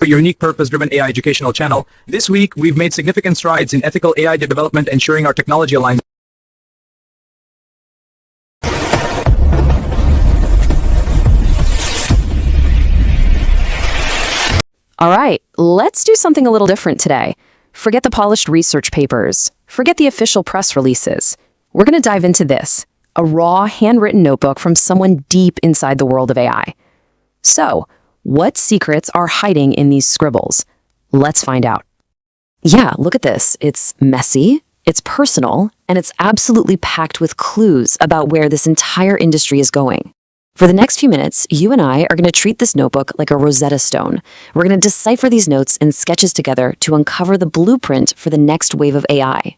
your unique purpose-driven AI educational channel. This week, we've made significant strides in ethical AI development, ensuring our technology aligns. All right, let's do something a little different today. Forget the polished research papers. Forget the official press releases. We're going to dive into this, a raw, handwritten notebook from someone deep inside the world of AI. So, what secrets are hiding in these scribbles? Let's find out. Yeah, look at this. It's messy, it's personal, and it's absolutely packed with clues about where this entire industry is going. For the next few minutes, you and I are going to treat this notebook like a Rosetta Stone. We're going to decipher these notes and sketches together to uncover the blueprint for the next wave of AI.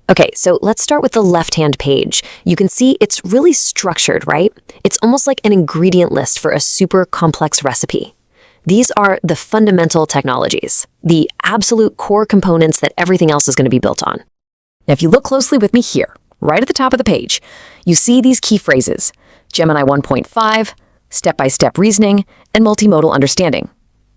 Okay, so let's start with the left-hand page. You can see it's really structured, right? It's almost like an ingredient list for a super complex recipe. These are the fundamental technologies, the absolute core components that everything else is going to be built on. Now, if you look closely with me here, right at the top of the page, you see these key phrases: Gemini 1.5, step-by-step reasoning, and multimodal understanding.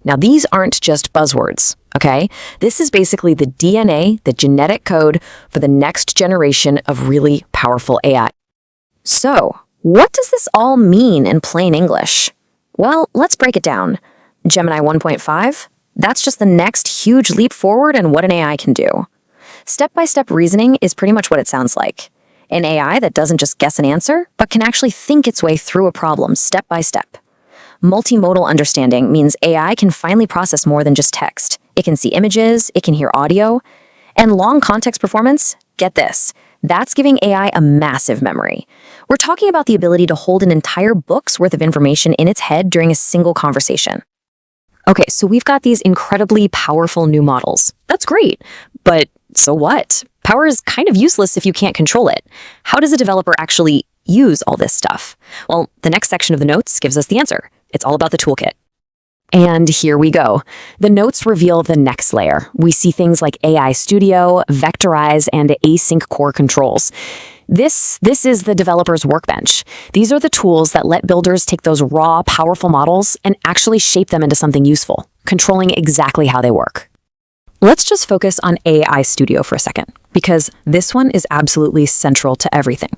Now, these aren't just buzzwords, okay? This is basically the DNA, the genetic code for the next generation of really powerful AI. So, what does this all mean in plain English? Well, let's break it down. Gemini 1.5, that's just the next huge leap forward in what an AI can do. Step-by-step reasoning is pretty much what it sounds like. An AI that doesn't just guess an answer, but can actually think its way through a problem step by step. Multimodal understanding means AI can finally process more than just text. It can see images, it can hear audio, and long context performance, get this, that's giving AI a massive memory. We're talking about the ability to hold an entire book's worth of information in its head during a single conversation. Okay, so we've got these incredibly powerful new models. That's great, but so what? Power is kind of useless if you can't control it. How does a developer actually use all this stuff? Well, the next section of the notes gives us the answer. It's all about the toolkit. And here we go. The notes reveal the next layer. We see things like AI Studio, Vectorize, and Async core controls. This is the developer's workbench. These are the tools that let builders take those raw, powerful models and actually shape them into something useful, controlling exactly how they work. Let's just focus on AI Studio for a second, because this one is absolutely central to everything.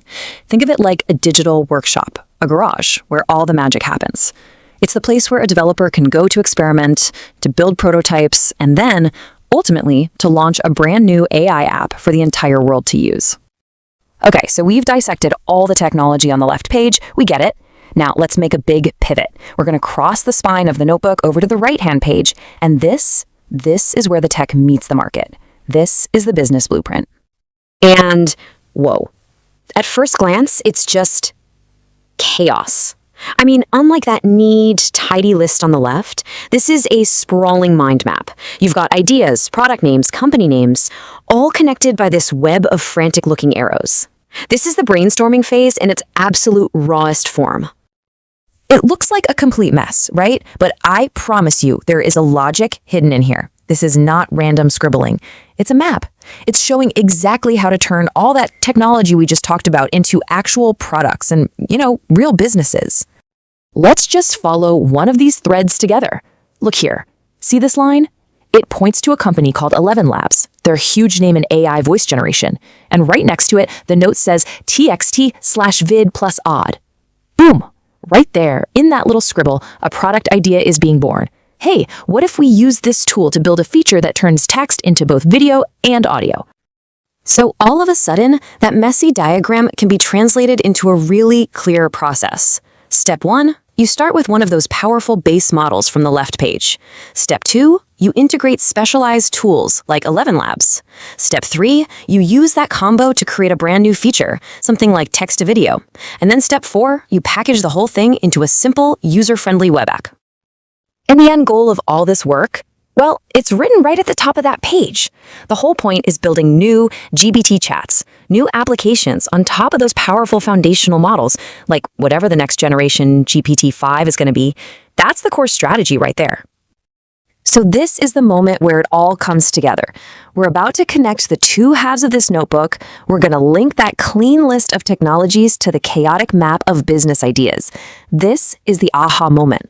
Think of it like a digital workshop, a garage, where all the magic happens. It's the place where a developer can go to experiment, to build prototypes, and then, ultimately, to launch a brand new AI app for the entire world to use. Okay, so we've dissected all the technology on the left page. We get it. Now, let's make a big pivot. We're going to cross the spine of the notebook over to the right-hand page, and this is where the tech meets the market. This is the business blueprint. And, whoa. At first glance, it's just chaos. I mean, unlike that neat, tidy list on the left, this is a sprawling mind map. You've got ideas, product names, company names, all connected by this web of frantic-looking arrows. This is the brainstorming phase in its absolute rawest form. It looks like a complete mess, right? But I promise you, there is a logic hidden in here. This is not random scribbling. It's a map. It's showing exactly how to turn all that technology we just talked about into actual products and, real businesses. Let's just follow one of these threads together. Look here. See this line? It points to a company called 11 Labs. They're a huge name in AI voice generation. And right next to it, the note says TXT/vid plus odd. Boom! Right there, in that little scribble, a product idea is being born. Hey, what if we use this tool to build a feature that turns text into both video and audio? So all of a sudden, that messy diagram can be translated into a really clear process. Step 1, you start with one of those powerful base models from the left page. Step 2, you integrate specialized tools like 11 Labs. Step 3, you use that combo to create a brand new feature, something like text to video. And then step 4, you package the whole thing into a simple, user-friendly web app. And the end goal of all this work? Well, it's written right at the top of that page. The whole point is building new GPT chats, new applications on top of those powerful foundational models, like whatever the next generation GPT-5 is going to be. That's the core strategy right there. So this is the moment where it all comes together. We're about to connect the two halves of this notebook. We're going to link that clean list of technologies to the chaotic map of business ideas. This is the aha moment.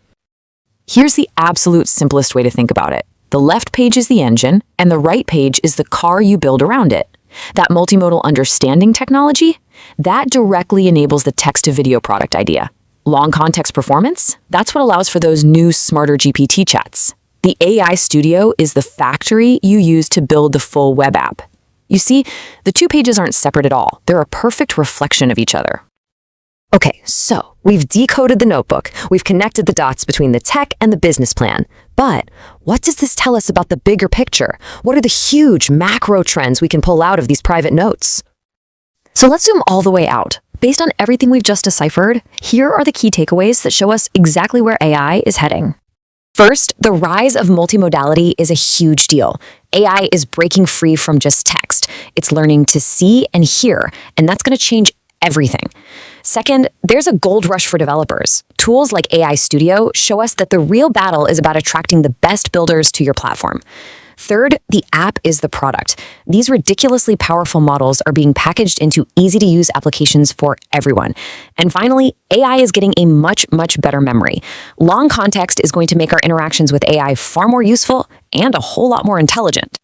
Here's the absolute simplest way to think about it. The left page is the engine, and the right page is the car you build around it. That multimodal understanding technology, that directly enables the text-to-video product idea. Long context performance, that's what allows for those new, smarter GPT chats. The AI Studio is the factory you use to build the full web app. You see, the two pages aren't separate at all. They're a perfect reflection of each other. Okay, so we've decoded the notebook. We've connected the dots between the tech and the business plan. But what does this tell us about the bigger picture? What are the huge macro trends we can pull out of these private notes? So let's zoom all the way out. Based on everything we've just deciphered, here are the key takeaways that show us exactly where AI is heading. First, the rise of multimodality is a huge deal. AI is breaking free from just text. It's learning to see and hear, and that's going to change everything. Second, there's a gold rush for developers. Tools like AI Studio show us that the real battle is about attracting the best builders to your platform. Third, the app is the product. These ridiculously powerful models are being packaged into easy-to-use applications for everyone. And finally, AI is getting a much, much better memory. Long context is going to make our interactions with AI far more useful and a whole lot more intelligent.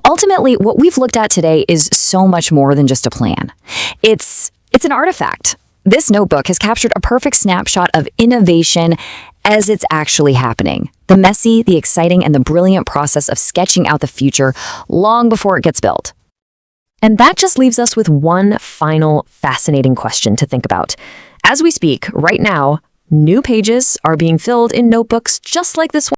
Ultimately, what we've looked at today is so much more than just a plan. It's an artifact. This notebook has captured a perfect snapshot of innovation as it's actually happening. The messy, the exciting, and the brilliant process of sketching out the future long before it gets built. And that just leaves us with one final fascinating question to think about. As we speak, right now, new pages are being filled in notebooks just like this one.